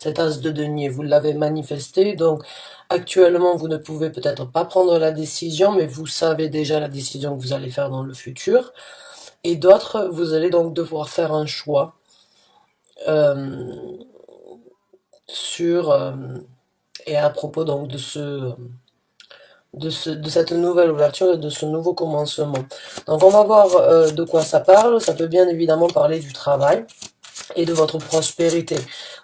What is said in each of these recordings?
cet as de denier, vous l'avez manifesté, donc actuellement vous ne pouvez peut-être pas prendre la décision, mais vous savez déjà la décision que vous allez faire dans le futur. Et d'autres, vous allez donc devoir faire un choix euh, sur et à propos donc de cette nouvelle ouverture et de ce nouveau commencement. Donc on va voir de quoi ça parle. Ça peut bien évidemment parler du travail et de votre prospérité,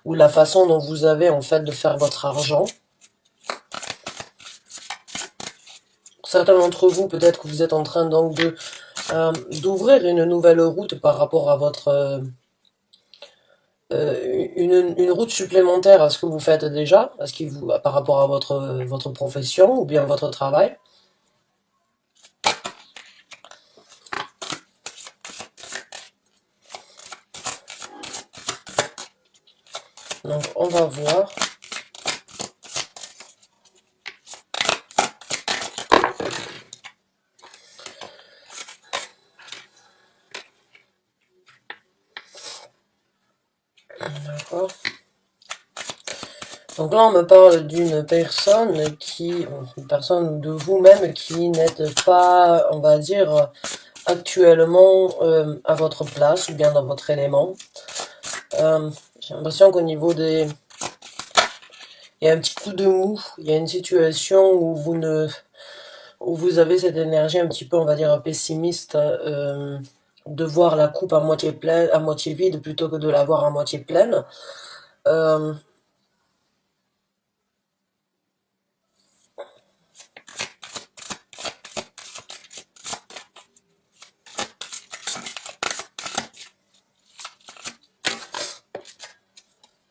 ou la façon dont vous avez en fait de faire votre argent. Certains d'entre vous, peut-être que vous êtes en train donc de d'ouvrir une nouvelle route par rapport à votre une route supplémentaire à ce que vous faites déjà, à ce qui vous, par rapport à votre profession ou bien votre travail. Donc on va voir. D'accord. Donc là on me parle d'une personne une personne de vous-même qui n'êtes pas, on va dire, actuellement à votre place ou bien dans votre élément. J'ai l'impression qu'au niveau des... Il y a un petit coup de mou, il y a une situation où où vous avez cette énergie un petit peu, on va dire, pessimiste, de voir la coupe à moitié pleine, à moitié vide, plutôt que de la voir à moitié pleine. Euh,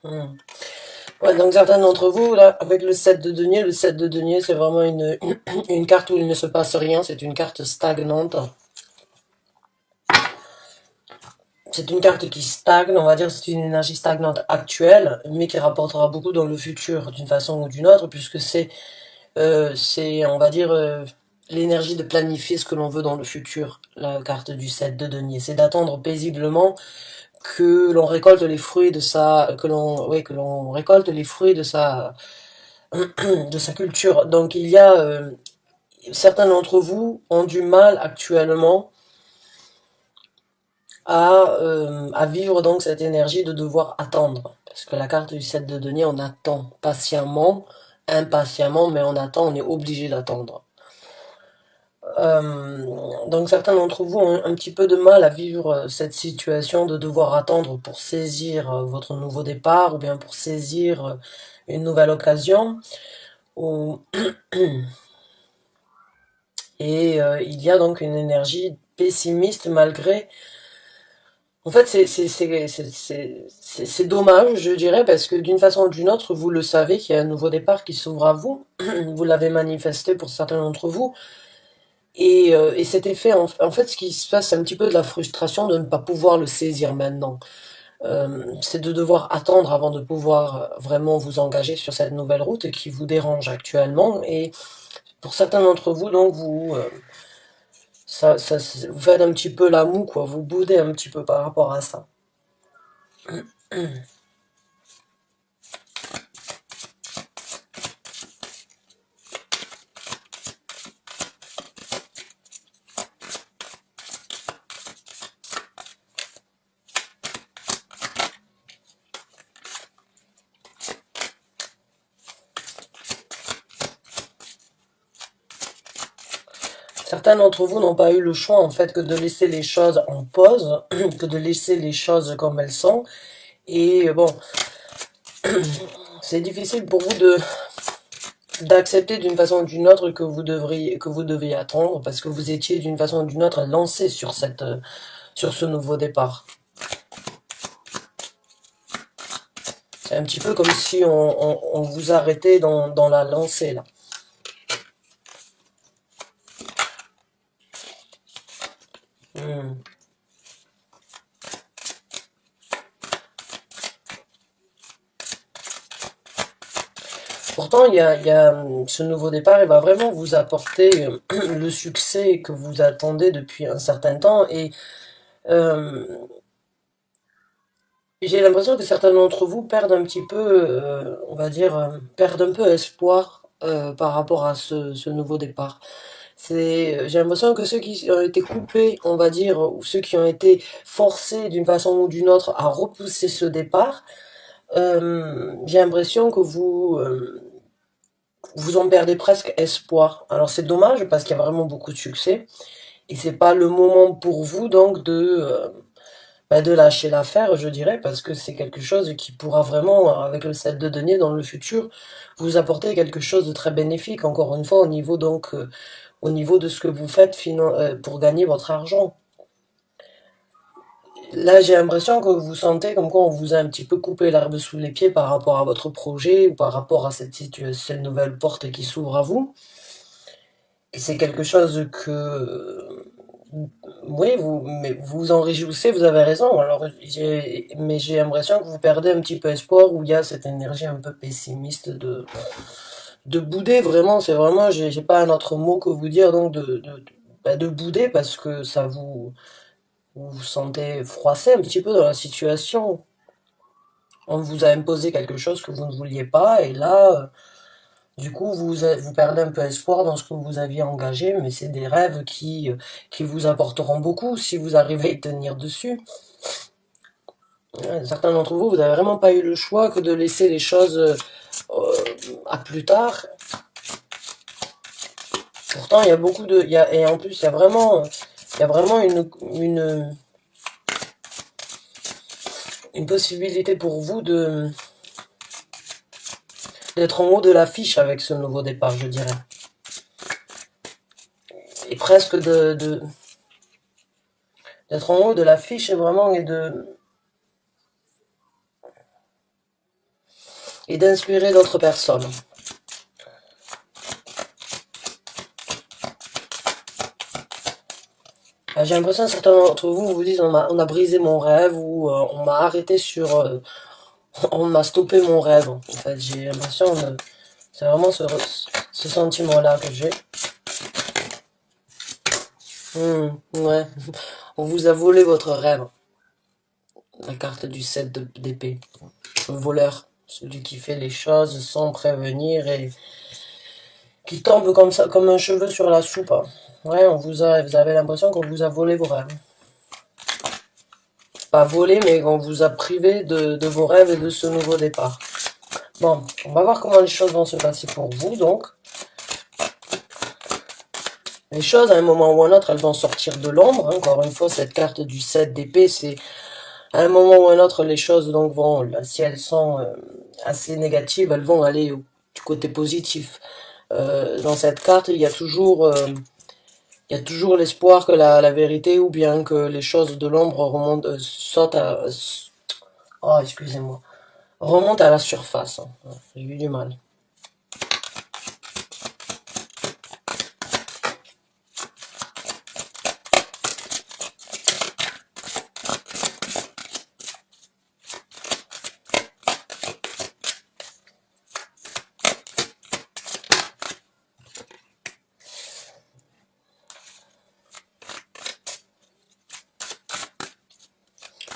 hmm. Ouais, donc certains d'entre vous, là, avec le 7 de denier, c'est vraiment une carte où il ne se passe rien, c'est une carte stagnante. C'est une carte qui stagne, on va dire, c'est une énergie stagnante actuelle, mais qui rapportera beaucoup dans le futur, d'une façon ou d'une autre, puisque on va dire, l'énergie de planifier ce que l'on veut dans le futur, la carte du 7 de denier. C'est d'attendre paisiblement que l'on récolte les fruits de que l'on récolte les fruits de sa culture. Donc il y a, certains d'entre vous ont du mal actuellement à vivre donc cette énergie de devoir attendre. Parce que la carte du 7 de denier, on attend patiemment, impatiemment, mais on attend, on est obligé d'attendre. Donc certains d'entre vous ont un petit peu de mal à vivre cette situation de devoir attendre pour saisir votre nouveau départ ou bien pour saisir une nouvelle occasion. Ou... Et il y a donc une énergie pessimiste malgré... En fait, c'est dommage, je dirais, parce que d'une façon ou d'une autre, vous le savez qu'il y a un nouveau départ qui s'ouvre à vous. Vous l'avez manifesté pour certains d'entre vous. Et cet effet, en fait, ce qui se passe, c'est un petit peu de la frustration de ne pas pouvoir le saisir maintenant. C'est de devoir attendre avant de pouvoir vraiment vous engager sur cette nouvelle route qui vous dérange actuellement. Et pour certains d'entre vous, donc, vous faites un petit peu la moue, quoi. Vous boudez un petit peu par rapport à ça. Certains d'entre vous n'ont pas eu le choix, en fait, que de laisser les choses en pause, que de laisser les choses comme elles sont. Et bon, c'est difficile pour vous d'accepter d'une façon ou d'une autre que vous deviez attendre parce que vous étiez d'une façon ou d'une autre lancé sur sur ce nouveau départ. C'est un petit peu comme si on vous arrêtait dans la lancée, là. Hmm. Pourtant, ce nouveau départ, il va vraiment vous apporter le succès que vous attendez depuis un certain temps. Et euh, J'ai l'impression que certains d'entre vous perdent un petit peu, on va dire, perdent un peu espoir par rapport à ce nouveau départ. J'ai l'impression que ceux qui ont été coupés, on va dire, ou ceux qui ont été forcés d'une façon ou d'une autre à repousser ce départ, j'ai l'impression que vous en perdez presque espoir. Alors c'est dommage parce qu'il y a vraiment beaucoup de succès et c'est pas le moment pour vous donc de lâcher l'affaire, je dirais, parce que c'est quelque chose qui pourra vraiment, avec le set de denier dans le futur, vous apporter quelque chose de très bénéfique, encore une fois, au niveau de ce que vous faites pour gagner votre argent. Là, j'ai l'impression que vous sentez comme quoi on vous a un petit peu coupé l'herbe sous les pieds par rapport à votre projet ou par rapport à cette nouvelle porte qui s'ouvre à vous. Et c'est quelque chose que, oui, mais vous en réjouissez, vous avez raison. Alors, mais j'ai l'impression que vous perdez un petit peu espoir où il y a cette énergie un peu pessimiste de bouder. Vraiment, c'est vraiment, j'ai pas un autre mot que vous dire, donc de bouder parce que vous vous sentez froissé un petit peu dans la situation. On vous a imposé quelque chose que vous ne vouliez pas et là, du coup, vous perdez un peu espoir dans ce que vous aviez engagé, mais c'est des rêves qui vous apporteront beaucoup si vous arrivez à y tenir dessus. Certains d'entre vous, vous n'avez vraiment pas eu le choix que de laisser les choses à plus tard. Pourtant, il y a beaucoup de, et en plus, il y a vraiment une possibilité pour vous d'être en haut de l'affiche avec ce nouveau départ, je dirais. Et presque d'être en haut de l'affiche et vraiment et d'inspirer d'autres personnes. J'ai l'impression que certains d'entre vous vous disent on a brisé mon rêve ou on m'a arrêté on m'a stoppé mon rêve. En fait, j'ai l'impression c'est vraiment ce sentiment-là que j'ai. Ouais, on vous a volé votre rêve. La carte du 7 d'épée. Le voleur, celui qui fait les choses sans prévenir et qui tombe comme ça, comme un cheveu sur la soupe. Ouais, vous avez l'impression qu'on vous a volé vos rêves. Pas volé, mais qu'on vous a privé de vos rêves et de ce nouveau départ. Bon, on va voir comment les choses vont se passer pour vous, donc. Les choses, à un moment ou à un autre, elles vont sortir de l'ombre. Encore une fois, cette carte du 7 d'épée, c'est à un moment ou à un autre, les choses donc si elles sont assez négatives, elles vont aller du côté positif. Dans cette carte, il y a toujours l'espoir que la vérité ou bien que les choses de l'ombre oh, excusez-moi, remontent à la surface. J'ai eu du mal.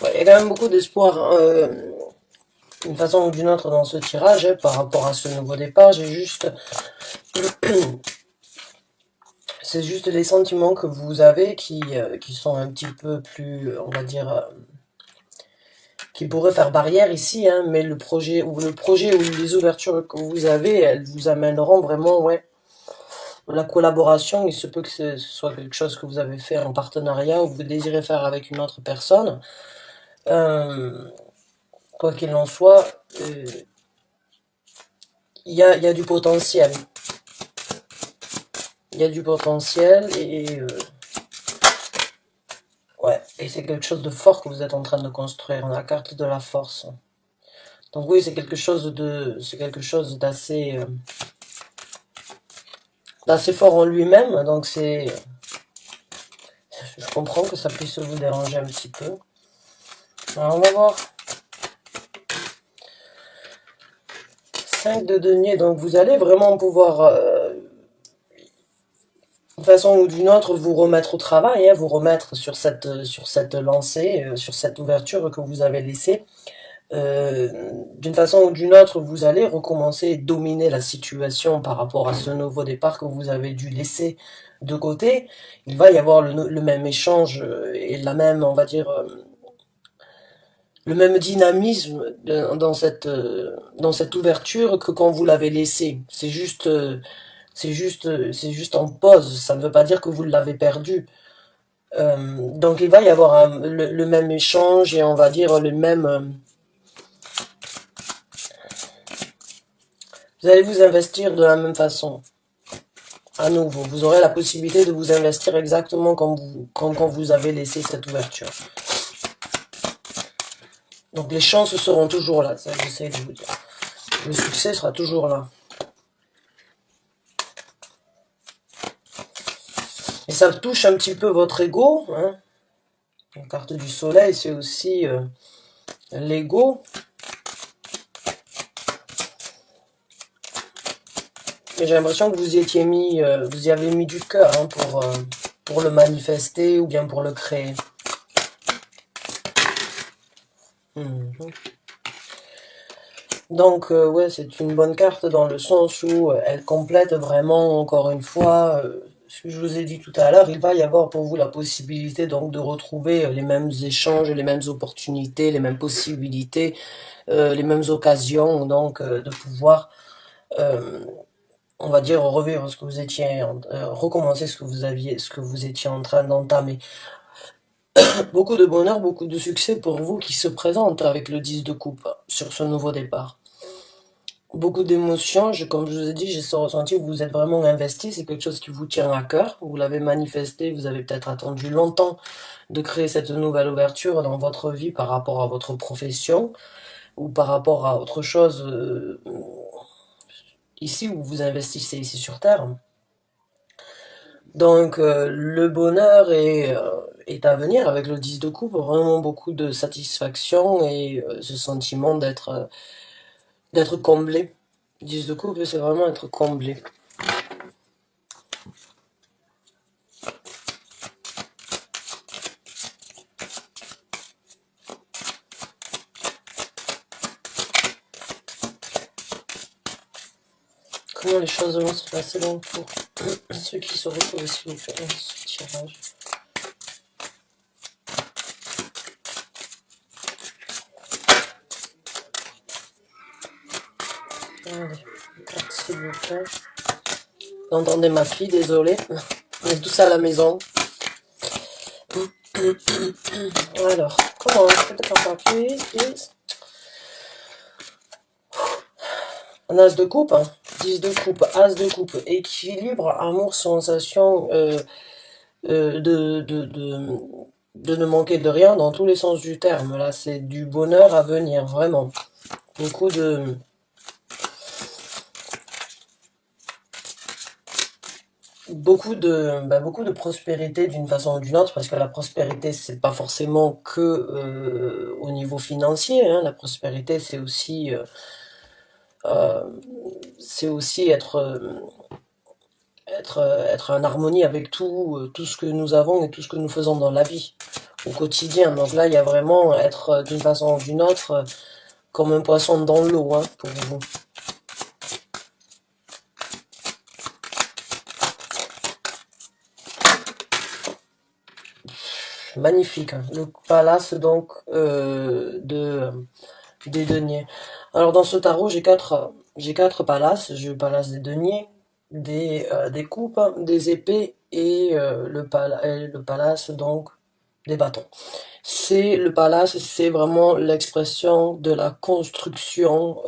Ouais, il y a quand même beaucoup d'espoir, d'une façon ou d'une autre dans ce tirage, par rapport à ce nouveau départ. C'est juste les sentiments que vous avez qui sont un petit peu plus, on va dire, qui pourraient faire barrière ici, hein, mais le projet ou les ouvertures que vous avez, elles vous amèneront vraiment, ouais, la collaboration. Il se peut que ce soit quelque chose que vous avez fait en partenariat ou que vous désirez faire avec une autre personne. Quoi qu'il en soit, il y a du potentiel. Il y a du potentiel ouais, et c'est quelque chose de fort que vous êtes en train de construire, la carte de la force. Donc oui, c'est quelque chose d'assez fort en lui-même. Donc je comprends que ça puisse vous déranger un petit peu. Alors on va voir. 5 de denier, donc vous allez vraiment pouvoir façon ou d'une autre vous remettre au travail, hein, vous remettre sur cette lancée, sur cette ouverture que vous avez laissée. D'une façon ou d'une autre, vous allez recommencer et dominer la situation par rapport à ce nouveau départ que vous avez dû laisser de côté. Il va y avoir le même échange et la même, on va dire, le même dynamisme dans cette ouverture que quand vous l'avez laissé. C'est juste en pause. Ça ne veut pas dire que vous l'avez perdu. Donc il va y avoir le même échange et on va dire le même. Vous allez vous investir de la même façon. À nouveau, vous aurez la possibilité de vous investir exactement comme quand vous avez laissé cette ouverture. Donc les chances seront toujours là, ça j'essaie de vous dire. Le succès sera toujours là. Et ça touche un petit peu votre ego. Hein. La carte du soleil, c'est aussi l'ego. Et j'ai l'impression que vous y étiez mis, vous y avez mis du cœur hein, pour le manifester ou bien pour le créer. Donc, ouais, c'est une bonne carte dans le sens où elle complète vraiment, encore une fois, ce que je vous ai dit tout à l'heure, il va y avoir pour vous la possibilité donc de retrouver les mêmes échanges, les mêmes opportunités, les mêmes possibilités, les mêmes occasions, donc de pouvoir, on va dire, revivre ce que vous étiez, recommencer ce que vous étiez en train d'entamer. Beaucoup de bonheur, beaucoup de succès pour vous qui se présente avec le 10 de coupe sur ce nouveau départ. Beaucoup d'émotions, comme je vous ai dit, j'ai ce ressenti où vous êtes vraiment investi, c'est quelque chose qui vous tient à cœur, vous l'avez manifesté, vous avez peut-être attendu longtemps de créer cette nouvelle ouverture dans votre vie par rapport à votre profession ou par rapport à autre chose ici où vous investissez ici sur Terre. Donc le bonheur est à venir avec le 10 de coupe, vraiment beaucoup de satisfaction et ce sentiment d'être comblé. 10 de coupe, c'est vraiment être comblé. Comment les choses vont se passer donc pour ceux qui se retrouvent s'il vous plaît dans ce tirage. Allez, carte s'il vous plaît. Vous entendez ma fille, désolée. On est tous à la maison. Alors, comment please. Un as de coupe, hein. 10 de coupe, as de coupe, équilibre, amour, sensation de ne manquer de rien dans tous les sens du terme. Là, c'est du bonheur à venir, vraiment. Beaucoup de prospérité d'une façon ou d'une autre, parce que la prospérité, c'est pas forcément que au niveau financier, hein. La prospérité, c'est aussi être en harmonie avec tout ce que nous avons et tout ce que nous faisons dans la vie, au quotidien. Donc là, il y a vraiment être d'une façon ou d'une autre comme un poisson dans l'eau, hein, pour vous. Magnifique, hein. Le palace donc des deniers. Alors dans ce tarot, j'ai quatre palaces. J'ai le palace des deniers, des coupes, des épées et le palace donc des bâtons. Le palace, c'est vraiment l'expression de la construction,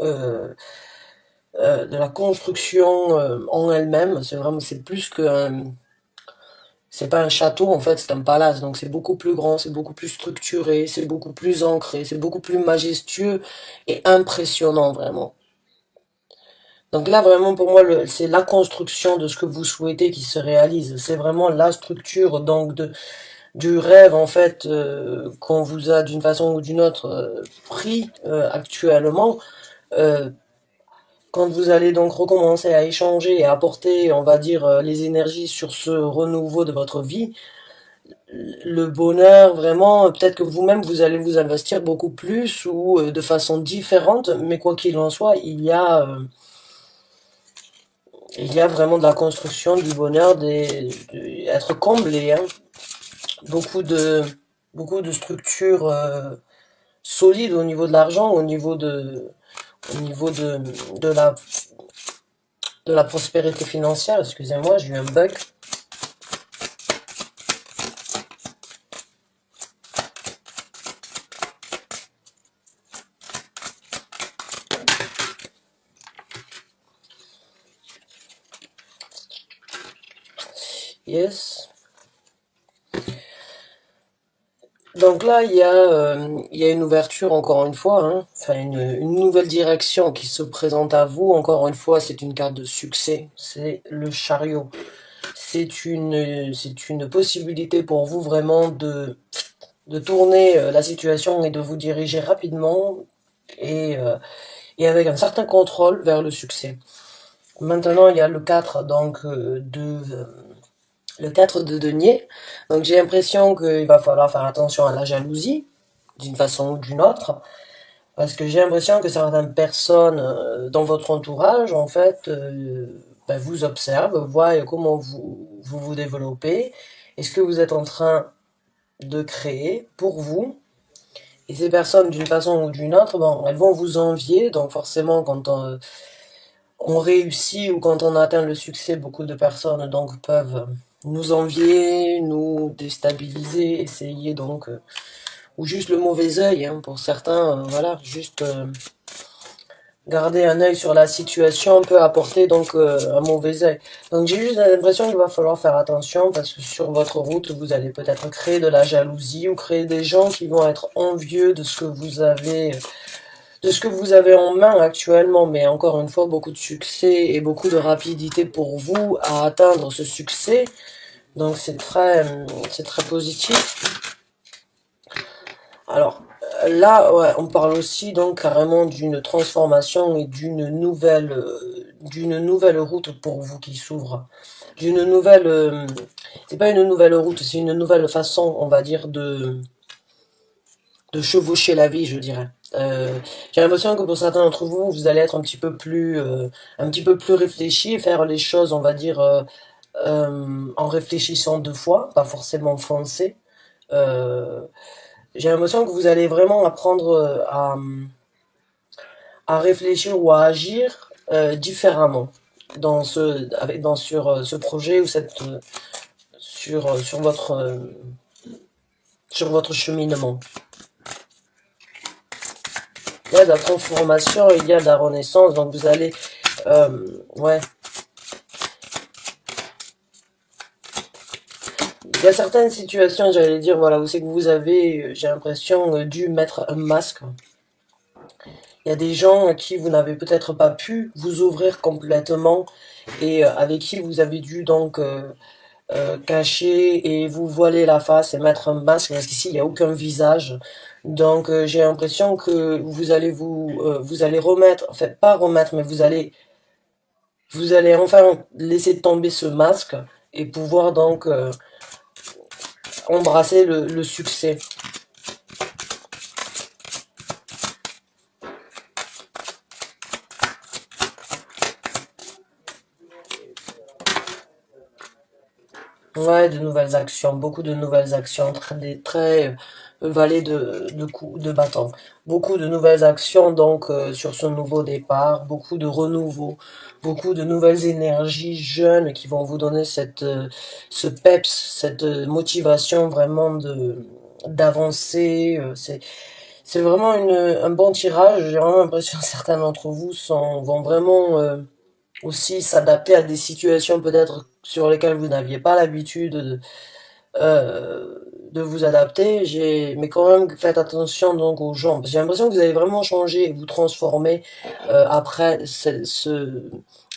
en elle-même. C'est plus qu'un, c'est pas un château en fait, c'est un palace. Donc c'est beaucoup plus grand, c'est beaucoup plus structuré, c'est beaucoup plus ancré, c'est beaucoup plus majestueux et impressionnant vraiment. Donc là, vraiment, pour moi, c'est la construction de ce que vous souhaitez qui se réalise. C'est vraiment la structure donc du rêve, en fait, qu'on vous a d'une façon ou d'une autre pris actuellement. Quand vous allez donc recommencer à échanger et à apporter, on va dire, les énergies sur ce renouveau de votre vie, le bonheur, vraiment, peut-être que vous-même, vous allez vous investir beaucoup plus ou de façon différente, mais quoi qu'il en soit, il y a vraiment de la construction du bonheur, être comblé, hein. Beaucoup de, beaucoup de structures solides au niveau de l'argent, au niveau de la prospérité financière. Excusez-moi, j'ai eu un bug. Yes. Donc là, il y a une ouverture, encore une fois, hein, enfin une nouvelle direction qui se présente à vous. Encore une fois, c'est une carte de succès, c'est le chariot. C'est une possibilité pour vous vraiment de tourner la situation et de vous diriger rapidement et, euh, et avec un certain contrôle vers le succès. Maintenant, il y a le 4 donc, le 4 de denier. Donc j'ai l'impression qu'il va falloir faire attention à la jalousie, d'une façon ou d'une autre, parce que j'ai l'impression que certaines personnes dans votre entourage, en fait, ben, vous observent, voient comment vous développez, et ce que vous êtes en train de créer pour vous. Et ces personnes, d'une façon ou d'une autre, bon, elles vont vous envier, donc forcément, quand on réussit ou quand on atteint le succès, beaucoup de personnes donc peuvent nous envier, nous déstabiliser, essayer donc ou juste le mauvais œil, hein, pour certains, voilà, juste garder un œil sur la situation peut apporter donc un mauvais œil. Donc j'ai juste l'impression qu'il va falloir faire attention parce que sur votre route, vous allez peut-être créer de la jalousie ou créer des gens qui vont être envieux de ce que vous avez en main actuellement, mais encore une fois, beaucoup de succès et beaucoup de rapidité pour vous à atteindre ce succès. Donc c'est très positif. Alors là, ouais, on parle aussi donc carrément d'une transformation et d'une nouvelle route pour vous qui s'ouvre. D'une nouvelle, c'est pas une nouvelle route, c'est une nouvelle façon, on va dire, de chevaucher la vie, je dirais. J'ai l'impression que pour certains d'entre vous, vous allez être un petit peu plus réfléchi, faire les choses, on va dire, en réfléchissant deux fois, pas forcément foncer. Euh, j'ai l'impression que vous allez vraiment apprendre à réfléchir ou à agir différemment sur ce projet ou sur votre cheminement. Il y a de la transformation, il y a de la renaissance, donc vous allez, ouais, il y a certaines situations, j'allais dire, voilà, où c'est que vous avez, j'ai l'impression, dû mettre un masque. Il y a des gens à qui vous n'avez peut-être pas pu vous ouvrir complètement et avec qui vous avez dû donc cacher et vous voiler la face et mettre un masque parce qu'ici il n'y a aucun visage. Donc j'ai l'impression que vous allez remettre, en fait pas remettre, mais vous allez enfin laisser tomber ce masque et pouvoir donc embrasser le succès. Ouais, de nouvelles actions, beaucoup de nouvelles actions, très valet de coups de bâton. Beaucoup de nouvelles actions donc sur ce nouveau départ, beaucoup de renouveau, beaucoup de nouvelles énergies jeunes qui vont vous donner ce peps, cette motivation vraiment de d'avancer. C'est vraiment un bon tirage. J'ai vraiment l'impression que certains d'entre vous vont vraiment aussi s'adapter à des situations peut-être sur lesquelles vous n'aviez pas l'habitude de vous adapter. Mais quand même faites attention donc aux gens. J'ai l'impression que vous allez vraiment changer et vous transformer après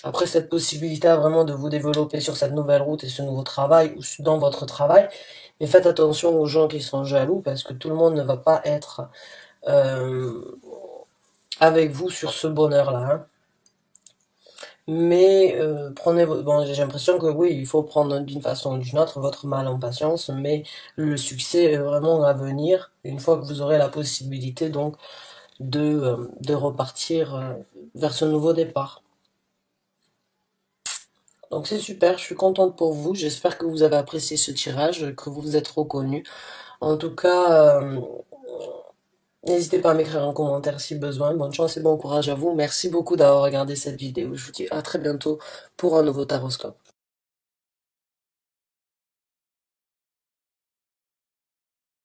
après cette possibilité vraiment de vous développer sur cette nouvelle route et ce nouveau travail ou dans votre travail. Mais faites attention aux gens qui sont jaloux parce que tout le monde ne va pas être euh, avec vous sur ce bonheur-là, hein. mais bon, j'ai l'impression que oui, il faut prendre d'une façon ou d'une autre votre mal en patience, mais le succès est vraiment à venir, une fois que vous aurez la possibilité donc de repartir vers ce nouveau départ. Donc c'est super, je suis contente pour vous, j'espère que vous avez apprécié ce tirage, que vous vous êtes reconnus. En tout cas, n'hésitez pas à m'écrire un commentaire si besoin. Bonne chance et bon courage à vous. Merci beaucoup d'avoir regardé cette vidéo. Je vous dis à très bientôt pour un nouveau taroscope.